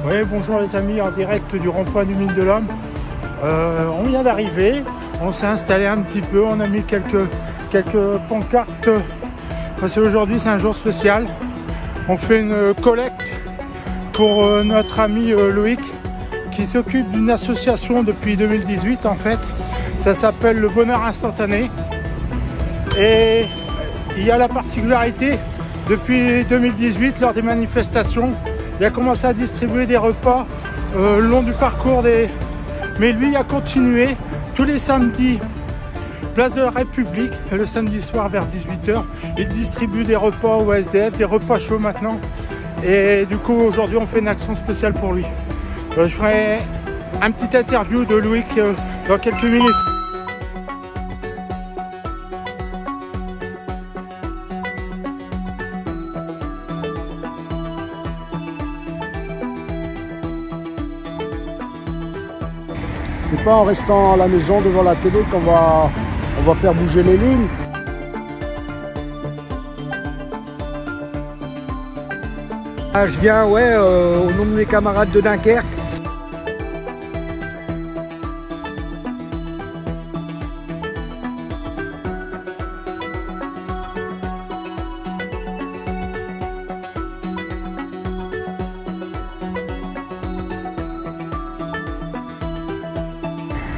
Oui, bonjour les amis, en direct du rond-point du Mille de l'Homme. On vient d'arriver, on s'est installé un petit peu, on a mis quelques pancartes parce qu'aujourd'hui c'est un jour spécial. On fait une collecte pour notre ami Loïc qui s'occupe d'une association depuis 2018 en fait. Ça s'appelle le Bonheur Instantané. Et il y a la particularité, depuis 2018, lors des manifestations, il a commencé à distribuer des repas le long du parcours des... Mais lui il a continué tous les samedis, place de la République, le samedi soir vers 18 h. Il distribue des repas au SDF, des repas chauds maintenant. Et du coup aujourd'hui on fait une action spéciale pour lui. Je ferai un petit interview de Loïc dans quelques minutes. C'est pas en restant à la maison devant la télé qu'on va faire bouger les lignes. Je viens au nom de mes camarades de Dunkerque.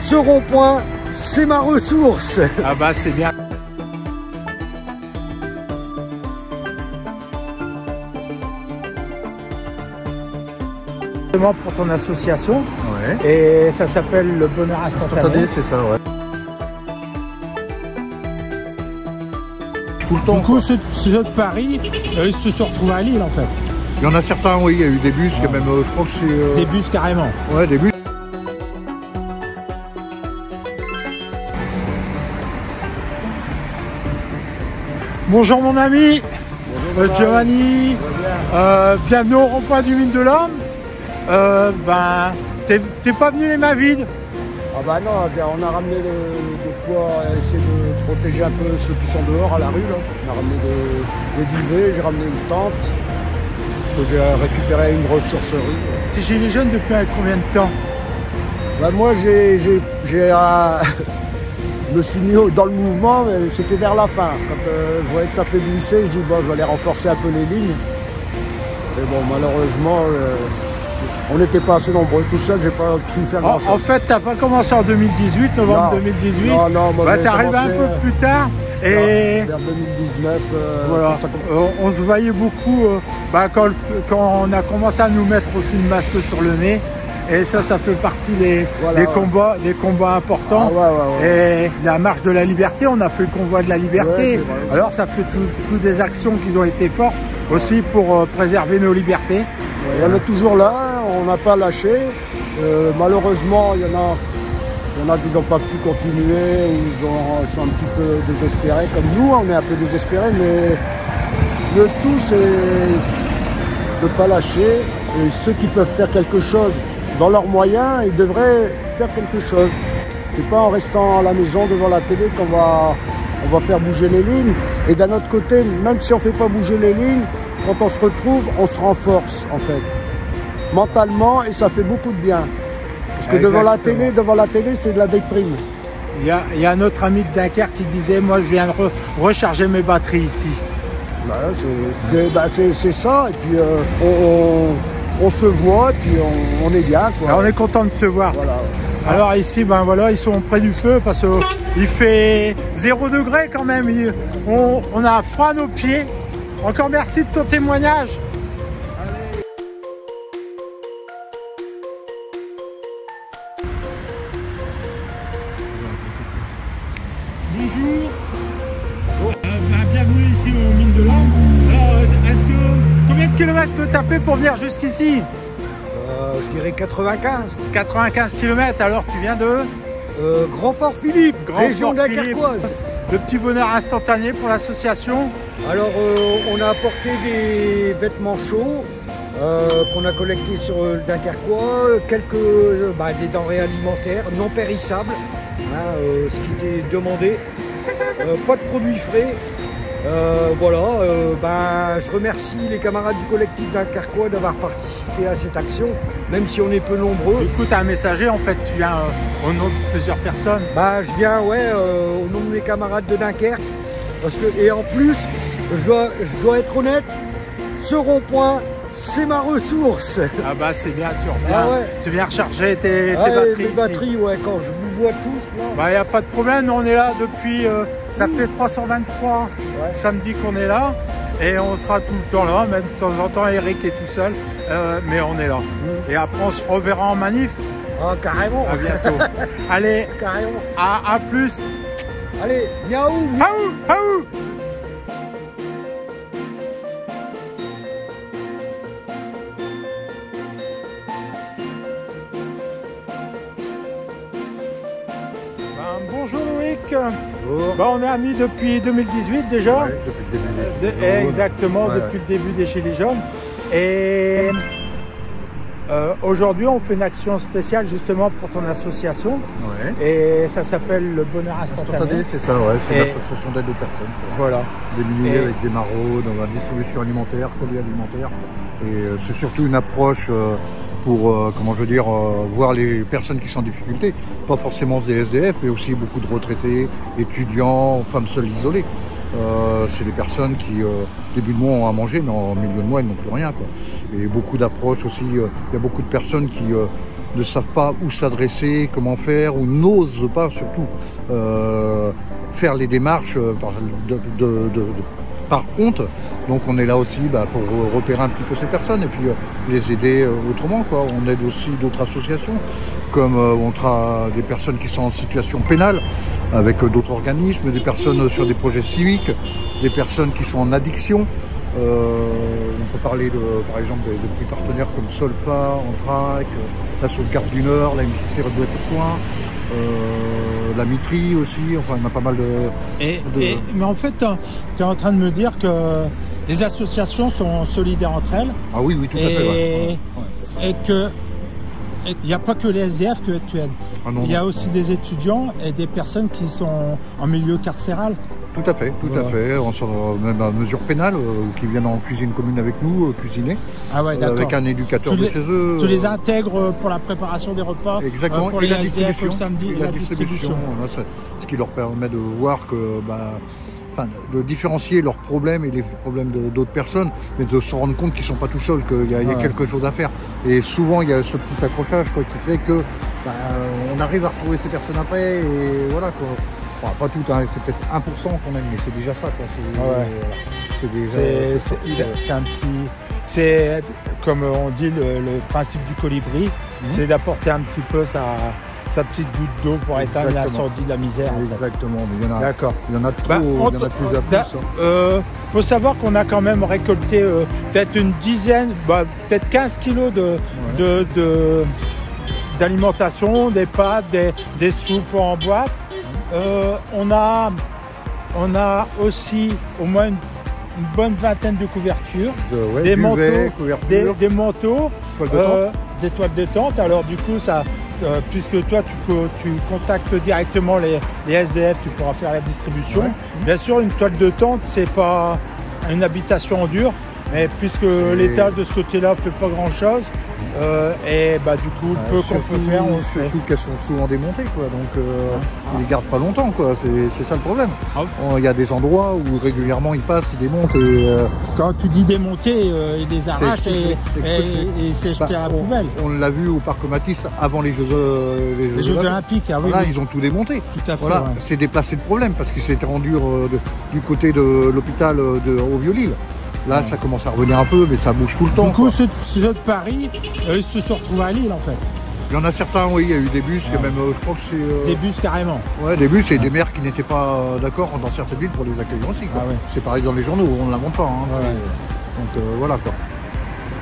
Ce rond-point, c'est ma ressource. Ah bah c'est bien. Pour ton association, ouais. Et ça s'appelle le Bonheur Instantané. C'est ça, ouais. Tout le temps. Du coup, ceux de Paris, ils se retrouvent à Lille en fait. Il y en a certains, oui, il y a eu des bus, il y a même, je crois que c'est... Des bus carrément. Ouais, des bus. Bonjour mon ami. Bonjour, Giovanni. Bienvenue au rond-point du Mille de l'Homme. T'es pas venu les mains vides. Ah bah non, on a ramené de quoi essayer de protéger un peu ceux qui sont dehors à la rue. Là. On a ramené des duvets, j'ai ramené une tente. J'ai récupéré une ressourcerie. T'es gilet jaune depuis combien de temps? Bah moi je me suis mis dans le mouvement, mais c'était vers la fin. Quand je voyais que ça faiblissait, je dis bon, je vais aller renforcer un peu les lignes. Mais bon, malheureusement, on n'était pas assez nombreux. Tout seul, j'ai pas pu faire grand chose. En fait, t'as pas commencé en 2018, novembre 2018. Non, moi t'es arrivé un peu plus tard. Et vers 2019, voilà. On se voyait beaucoup quand on a commencé à nous mettre aussi le masque sur le nez. Et ça fait partie des combats importants. Et la marche de la liberté, on a fait le convoi de la liberté. Ouais, alors ça fait toutes des actions qui ont été fortes aussi pour préserver nos libertés. Ouais, on est toujours là, on n'a pas lâché. Malheureusement, il y en a qui n'ont pas pu continuer, ils sont un petit peu désespérés. Comme nous, on est un peu désespérés, mais le tout c'est de ne pas lâcher. Et ceux qui peuvent faire quelque chose dans leurs moyens, ils devraient faire quelque chose. C'est pas en restant à la maison devant la télé qu'on va faire bouger les lignes. Et d'un autre côté, même si on ne fait pas bouger les lignes, quand on se retrouve, on se renforce en fait. Mentalement, et ça fait beaucoup de bien. Parce que devant la télé, c'est de la déprime. Il y a un autre ami de Dunkerque qui disait, moi je viens de recharger mes batteries ici. C'est ça, et puis on se voit, et puis on est bien. Quoi. Alors, on est content de se voir. Voilà. Alors ici, ils sont près du feu parce qu'il fait 0 degré quand même. On a froid à nos pieds. Encore merci de ton témoignage. Bonjour. Bienvenue ici au Mille de l'Homme. Combien de kilomètres tu as fait pour venir jusqu'ici? Je dirais 95. 95 km, alors tu viens de Grand-Port-Philippe, région dunkerquoise. Le petit bonheur instantané pour l'association. Alors on a apporté des vêtements chauds qu'on a collectés sur le Dunkerquois, des denrées alimentaires non périssables, ce qui était demandé, pas de produits frais, Voilà, je remercie les camarades du collectif dunkerquois d'avoir participé à cette action, même si on est peu nombreux. Du coup, tu as un messager, en fait, tu viens au nom de plusieurs personnes. Je viens, au nom de mes camarades de Dunkerque, parce que, et en plus, je dois être honnête, ce rond-point, c'est ma ressource. Ah bah c'est bien, tu viens recharger tes batteries. Quand je vous vois tous là. Bah il n'y a pas de problème, on est là depuis, ça fait 323 samedi qu'on est là. Et on sera tout le temps là, même de temps en temps Eric est tout seul, mais on est là. Et après on se reverra en manif. Ah carrément. À bientôt. Allez, carrément. À plus. Allez, miaou, miaou, miaou. Bonjour Loïc. Bonjour. On est amis depuis 2018 déjà. Ouais, depuis le début des Gilets jaunes. Exactement, depuis le début des Gilets jaunes. Et aujourd'hui, on fait une action spéciale justement pour ton association. Ouais. Et ça s'appelle le Bonheur Instantané. C'est ça, ouais. C'est une association d'aide aux personnes. Voilà. Démunies avec des maraudes, dans la distribution alimentaire, colis alimentaires. Et c'est surtout une approche pour, voir les personnes qui sont en difficulté. Pas forcément des SDF, mais aussi beaucoup de retraités, étudiants, femmes seules isolées. C'est des personnes qui, début de mois, ont à manger, mais en milieu de mois, ils n'ont plus rien, quoi. Et beaucoup d'approches aussi. Il y a beaucoup de personnes qui ne savent pas où s'adresser, comment faire, ou n'osent pas, surtout, faire les démarches par honte. Donc on est là aussi pour repérer un petit peu ces personnes et puis les aider autrement, quoi. On aide aussi d'autres associations, comme des personnes qui sont en situation pénale avec d'autres organismes, des personnes sur des projets civiques, des personnes qui sont en addiction. On peut parler par exemple de petits partenaires comme Solfa, Entrac, la Sauvegarde du Nord, la MJC Redouane Coin, la Mitrie aussi, enfin il y en a pas mal de... Mais en fait, tu es en train de me dire que les associations sont solidaires entre elles. Ah oui, tout à fait. Et que il n'y a pas que les SDF que tu aides. Ah non, il y a aussi des étudiants et des personnes qui sont en milieu carcéral. Tout à fait, même à mesure pénale, qui viennent en cuisine commune avec nous, cuisiner, avec un éducateur de chez eux. Tu les intègres pour la préparation des repas. Exactement, pour et les la SDF distribution. le samedi, et la distribution. Ce qui leur permet de voir que, de différencier leurs problèmes et les problèmes d'autres personnes, mais de se rendre compte qu'ils ne sont pas tout seuls, qu'il y a quelque chose à faire. Et souvent, il y a ce petit accrochage qui fait que on arrive à retrouver ces personnes après, et voilà, quoi. Enfin, pas tout, hein, c'est peut-être 1% qu'on aime, mais c'est déjà ça, quoi. C'est comme on dit, le principe du colibri, c'est d'apporter un petit peu sa petite goutte d'eau pour éteindre l'incendie de la misère. Exactement, mais il y en a trop, il y en a plus à plus. Faut savoir qu'on a quand même récolté peut-être une dizaine, peut-être 15 kilos d'alimentation, des pâtes, des soupes en boîte. On a aussi au moins une bonne vingtaine de couvertures, des manteaux, des toiles de tente. Alors du coup, puisque toi tu contactes directement les SDF, tu pourras faire la distribution. Ouais. Bien sûr, une toile de tente, c'est pas une habitation en dur, mais puisque l'État de ce côté-là ne fait pas grand-chose, du coup, le peu qu'on peut faire, on le fait. Surtout qu'elles sont souvent démontées, quoi. Donc ils les gardent pas longtemps, quoi. C'est ça le problème. Il y a des endroits où régulièrement ils passent, ils démontent. Quand tu dis démonter, ils les arrachent et c'est jeté à la poubelle. On l'a vu au parc Matisse avant les Jeux Olympiques. Ah, voilà, ils ont tout démonté. Tout à fait. Voilà, c'est déplacé le problème parce qu'ils s'étaient rendus du côté de l'hôpital au Vieux-Lille. Là, ça commence à revenir un peu, mais ça bouge tout le temps. Du coup, ceux de Paris, ils se sont retrouvés à Lille, en fait. Il y en a certains, oui, il y a eu des bus, il y a même, je crois que c'est... Des bus, carrément. Ouais, des bus et des maires qui n'étaient pas d'accord dans certaines villes pour les accueillir aussi, quoi. C'est pareil dans les journaux, on ne la montre pas. Hein, donc, voilà, quoi.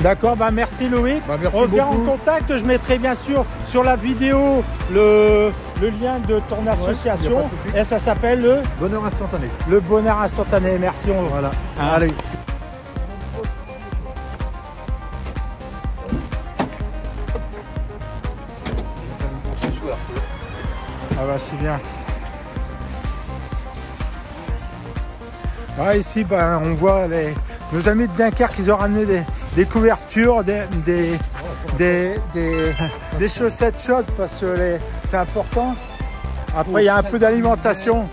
D'accord, merci Loïc. Merci on se garde en contact. Je mettrai bien sûr sur la vidéo le lien de ton association. Et ça s'appelle le Bonheur Instantané. Le Bonheur Instantané. Merci. Voilà. Allez. Ah bah c'est bien. Ah, ici, ben, on voit nos amis de Dunkerque, ils ont ramené des couvertures, des chaussettes chaudes parce que c'est important. Après, il y a un peu d'alimentation.